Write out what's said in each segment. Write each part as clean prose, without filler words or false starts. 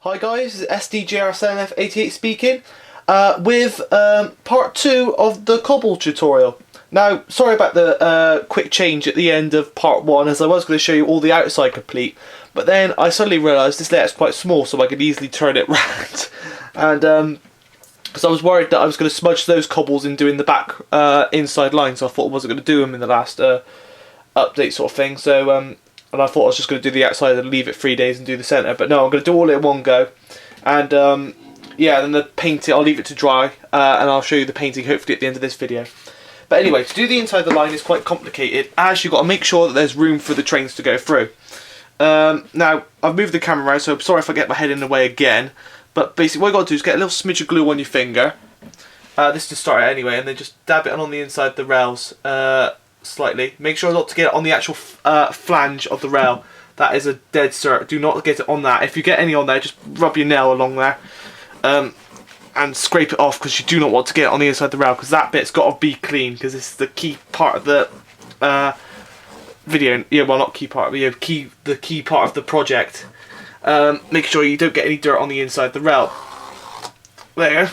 Hi guys, this is SDGR7F88 speaking with part 2 of the Cobble tutorial. Now, sorry about the quick change at the end of part 1, as I was going to show you all the outside complete, but then I suddenly realised this layout's quite small, so I could easily turn it round. And because I was worried that I was going to smudge those cobbles in doing the back inside line, so I thought I wasn't going to do them in the last update sort of thing. So and I thought I was just going to do the outside and leave it 3 days and do the centre, but no, I'm going to do all it in one go. And yeah, then the painting, I'll leave it to dry, and I'll show you the painting hopefully at the end of this video. But anyway, to do the inside of the line is quite complicated, as you've got to make sure that there's room for the trains to go through. Now, I've moved the camera around, so I'm sorry if I get my head in the way again, but basically what you've got to do is get a little smidge of glue on your finger, this to start it anyway, and then just dab it on the inside of the rails slightly. Make sure not to get it on the actual flange of the rail. That is a dead cert. Do not get it on that. If you get any on there, just rub your nail along there and scrape it off, because you do not want to get it on the inside of the rail, because that bit's got to be clean, because this is the key part of the video. Yeah, well, not key part, but yeah, the key part of the project. Make sure you don't get any dirt on the inside of the rail. There.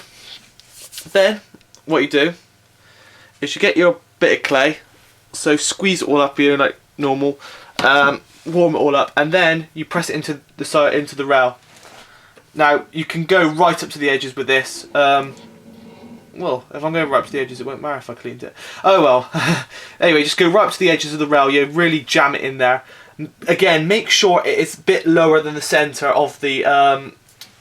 Then what you do is you get your bit of clay, so squeeze it all up here like normal, warm it all up, and then you press it into the side, into the rail. Now you can go right up to the edges with this. Well, if I'm going right up to the edges, it won't matter if I cleaned it. Oh well. Anyway, just go right up to the edges of the rail. You really jam it in there. Again, make sure it is a bit lower than the centre of the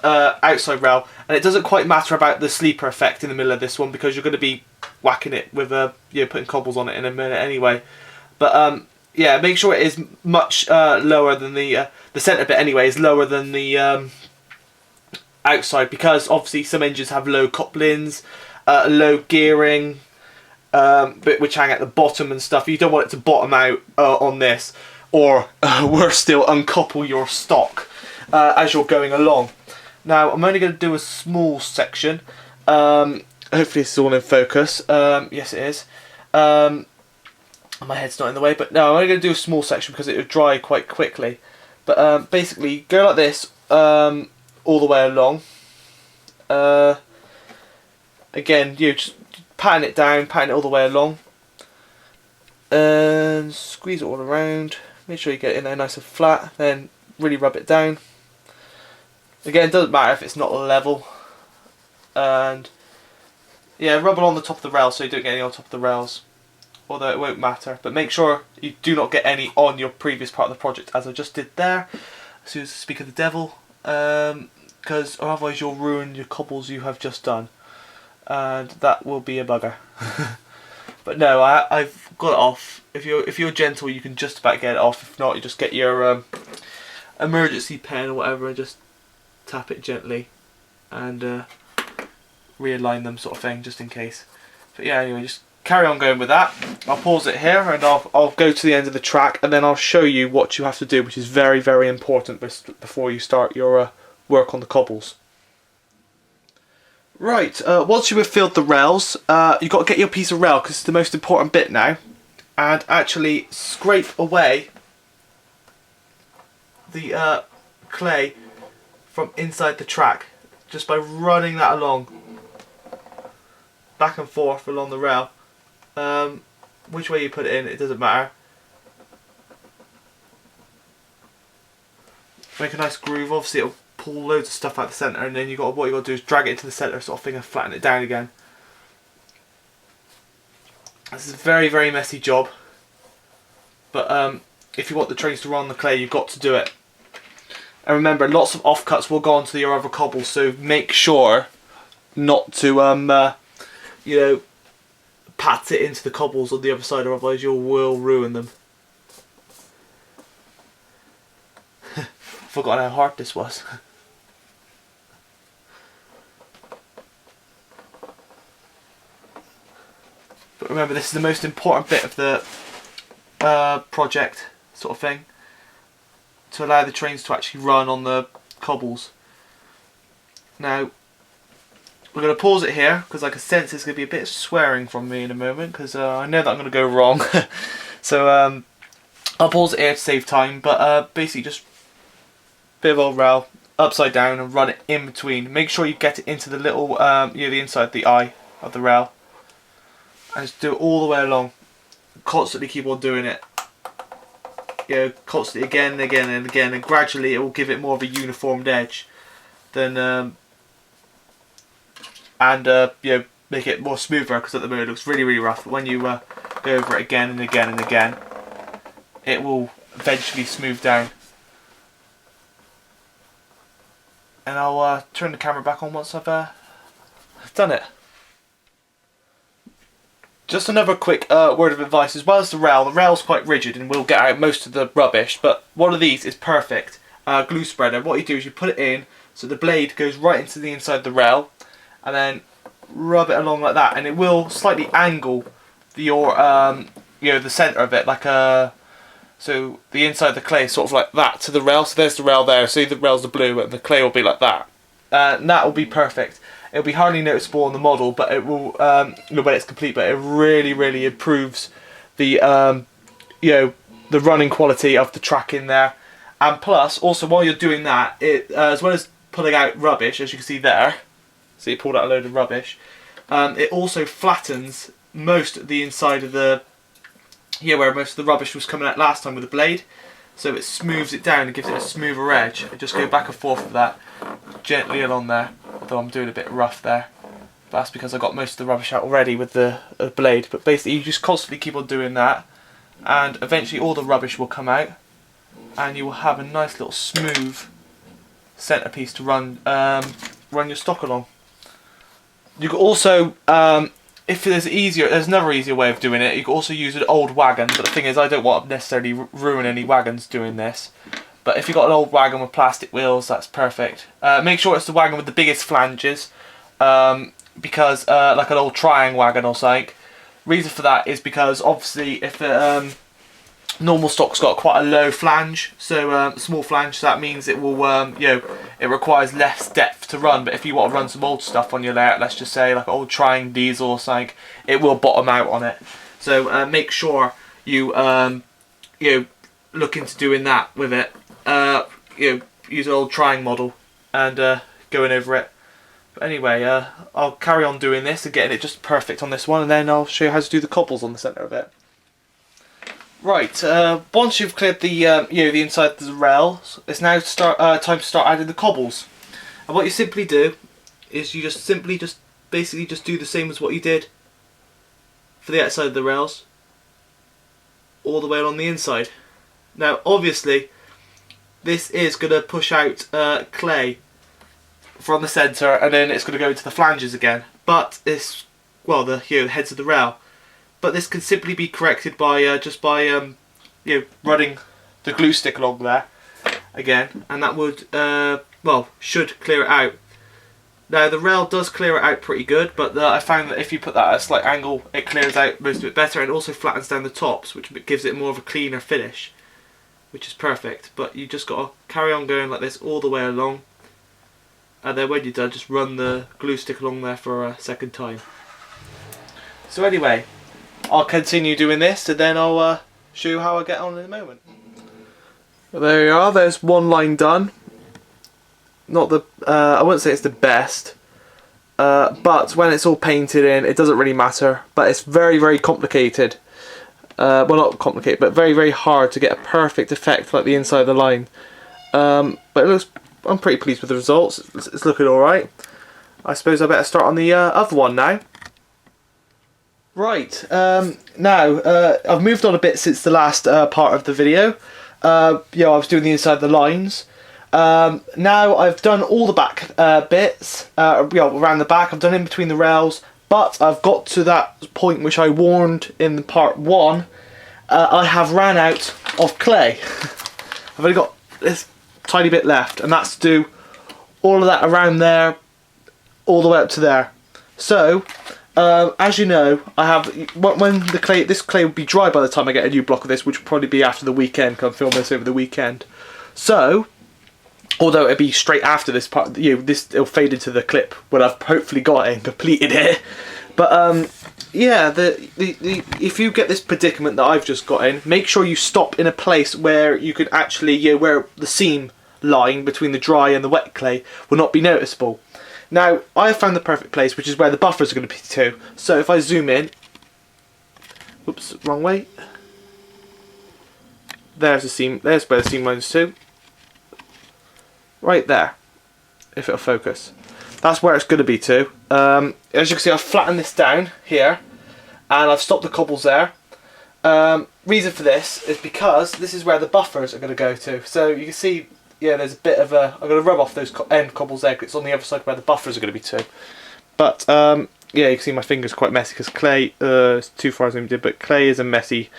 outside rail, and it doesn't quite matter about the sleeper effect in the middle of this one, because you're going to be whacking it with putting cobbles on it in a minute anyway. But yeah, make sure it is much lower than the centre bit anyway, is lower than the outside, because obviously some engines have low couplings, low gearing, which hang at the bottom and stuff. You don't want it to bottom out on this, or worse still, uncouple your stock as you're going along. Now I'm only going to do a small section. Hopefully this is all in focus. Yes it is. My head's not in the way, but no, I'm only going to do a small section because it will dry quite quickly. But basically, go like this all the way along. Again, you just patting it down, patting it all the way along, and squeeze it all around. Make sure you get it in there nice and flat. Then really rub it down. Again, it doesn't matter if it's not level. And yeah, rub it on the top of the rail so you don't get any on top of the rails, although it won't matter. But make sure you do not get any on your previous part of the project, as I just did there, as soon as I speak of the devil, because otherwise you'll ruin your cobbles you have just done, and that will be a bugger. But no, I've got it off. If you're gentle, you can just about get it off. If not, you just get your emergency pen or whatever and just tap it gently and realign them, sort of thing, just in case. But yeah, anyway, just carry on going with that. I'll pause it here and I'll go to the end of the track, and then I'll show you what you have to do, which is very, very important before you start your work on the cobbles. Right, once you have filled the rails, you've got to get your piece of rail, because it's the most important bit now, and actually scrape away the clay from inside the track, just by running that along, back and forth along the rail. Which way you put it in, it doesn't matter. Make a nice groove. Obviously it'll pull loads of stuff out the centre, and then what you got to do is drag it into the centre, sort of thing, and flatten it down again. This is a very, very messy job, but if you want the trains to run on the clay, you've got to do it. And remember, lots of offcuts will go onto your other cobbles, so make sure not to you know, pat it into the cobbles on the other side, or otherwise you will ruin them. Forgotten how hard this was. But remember, this is the most important bit of the project, sort of thing, to allow the trains to actually run on the cobbles. Now, we're going to pause it here, because I can sense there's going to be a bit of swearing from me in a moment, because I know that I'm going to go wrong. So I'll pause it here to save time, but basically just a bit of old rail, upside down and run it in between. Make sure you get it into the little, the inside of the eye of the rail, and just do it all the way along. Constantly keep on doing it. Constantly again and again and again, and gradually it will give it more of a uniformed edge. Then make it more smoother, because at the moment it looks really, really rough. But when you go over it again and again and again, it will eventually smooth down. And I'll turn the camera back on once I've done it. Just another quick word of advice. As well as the rail's quite rigid and will get out most of the rubbish, but one of these is perfect. Glue spreader. What you do is you put it in so the blade goes right into the inside of the rail, and then rub it along like that, and it will slightly angle your the centre of it, like so the inside of the clay is sort of like that to the rail. So there's the rail there. See, the rail's the blue, and the clay will be like that. And that will be perfect. It'll be hardly noticeable on the model, but it will when it's complete. But it really, really improves the the running quality of the track in there. And plus, also while you're doing that, it as well as pulling out rubbish, as you can see there. So you pulled out a load of rubbish. It also flattens most of the inside of the where most of the rubbish was coming out last time with the blade. So it smooths it down and gives it a smoother edge. I just go back and forth with that gently along there, although I'm doing a bit rough there. But that's because I got most of the rubbish out already with the blade. But basically you just constantly keep on doing that, and eventually all the rubbish will come out, and you will have a nice little smooth centerpiece to run your stock along. You can also, if there's another easier way of doing it. You can also use an old wagon, but the thing is, I don't want to necessarily ruin any wagons doing this. But if you've got an old wagon with plastic wheels, that's perfect. Make sure it's the wagon with the biggest flanges, because like an old triangle wagon or something. Reason for that is because obviously if normal stock's got quite a low flange, so small flange, so that means it will it requires less depth to run. But if you want to run some old stuff on your layout, let's just say like an old triangle diesel or something, it will bottom out on it. So make sure you look into doing that with it. Use an old triangle model and going over it. But anyway, I'll carry on doing this and getting it just perfect on this one, and then I'll show you how to do the cobbles on the centre of it. Right, once you've cleared the the inside of the rail, it's now time to start adding the cobbles. And what you simply do is you just basically do the same as what you did for the outside of the rails, all the way along the inside. Now, obviously, this is going to push out clay from the centre, and then it's going to go into the flanges again. But it's the heads of the rail. But this can simply be corrected by running the glue stick along there again, and that would should clear it out. Now the rail does clear it out pretty good, but I found that if you put that at a slight angle, it clears out most of it better, and also flattens down the tops, which gives it more of a cleaner finish, which is perfect. But you just got to carry on going like this all the way along, and then when you're done, just run the glue stick along there for a second time. So anyway, I'll continue doing this, and then I'll show you how I get on in a moment. Well, there you are, there's one line done. Not the, I wouldn't say it's the best, but when it's all painted in, it doesn't really matter. But it's very, very complicated. Well, not complicated, but very, very hard to get a perfect effect like the inside of the line. But it looks, I'm pretty pleased with the results. It's looking alright. I suppose I better start on the other one now. Right, now I've moved on a bit since the last part of the video. I was doing the inside of the lines. Now I've done all the back bits, around the back. I've done in between the rails, but I've got to that point which I warned in part 1. I have ran out of clay. I've only got this tiny bit left, and that's to do all of that around there, all the way up to there. So, as you know, I have when this clay will be dry by the time I get a new block of this, which will probably be after the weekend, because I'm filming this over the weekend. So, although it'll be straight after this part, it'll fade into the clip when I've hopefully got it and completed it. But if you get this predicament that I've just got in, make sure you stop in a place where you can actually, where the seam line between the dry and the wet clay will not be noticeable. Now, I have found the perfect place, which is where the buffers are going to be too. So if I zoom in, oops, wrong way. There's the seam. There's where the seam lines to. Right there, if it'll focus. That's where it's going to be too. As you can see, I've flattened this down here, and I've stopped the cobbles there. Reason for this is because this is where the buffers are going to go to. So you can see, yeah, there's a bit of a. I'm going to rub off those end cobbles there, because it's on the other side where the buffers are going to be too. But yeah, you can see my finger's quite messy because clay. It's too far zoomed in, but clay is a messy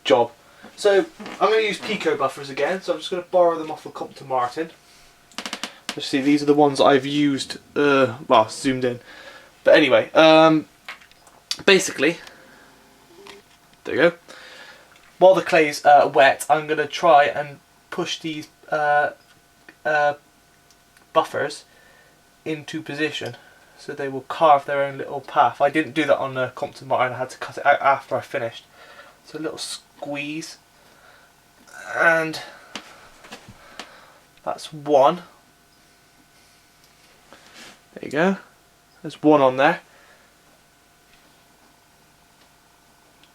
job. So I'm going to use Pico buffers again, so I'm just going to borrow them off of Compton Martin. Let's see, these are the ones I've used, well, zoomed in. But anyway, basically, there you go. While the clay's wet, I'm going to try and push these buffers into position, so they will carve their own little path. I didn't do that on Compton Martin, I had to cut it out after I finished. So a little squeeze. And that's one. There you go. There's one on there.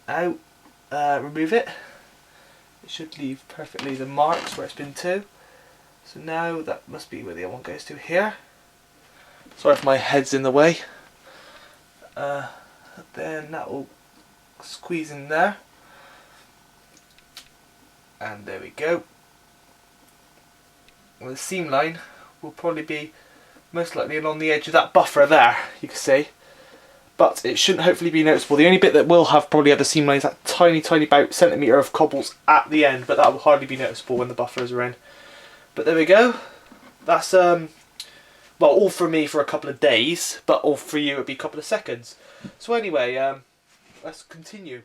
Out. Remove it. It should leave perfectly the marks where it's been to. So now that must be where the other one goes to here. Sorry if my head's in the way. Then that will squeeze in there. And there we go. Well, the seam line will probably be most likely along the edge of that buffer there, you can see. But it shouldn't hopefully be noticeable. The only bit that will probably have the seam line is that tiny about centimetre of cobbles at the end, but that will hardly be noticeable when the buffers are in. But there we go. That's well, all for me for a couple of days, but all for you it'd be a couple of seconds. So anyway, let's continue.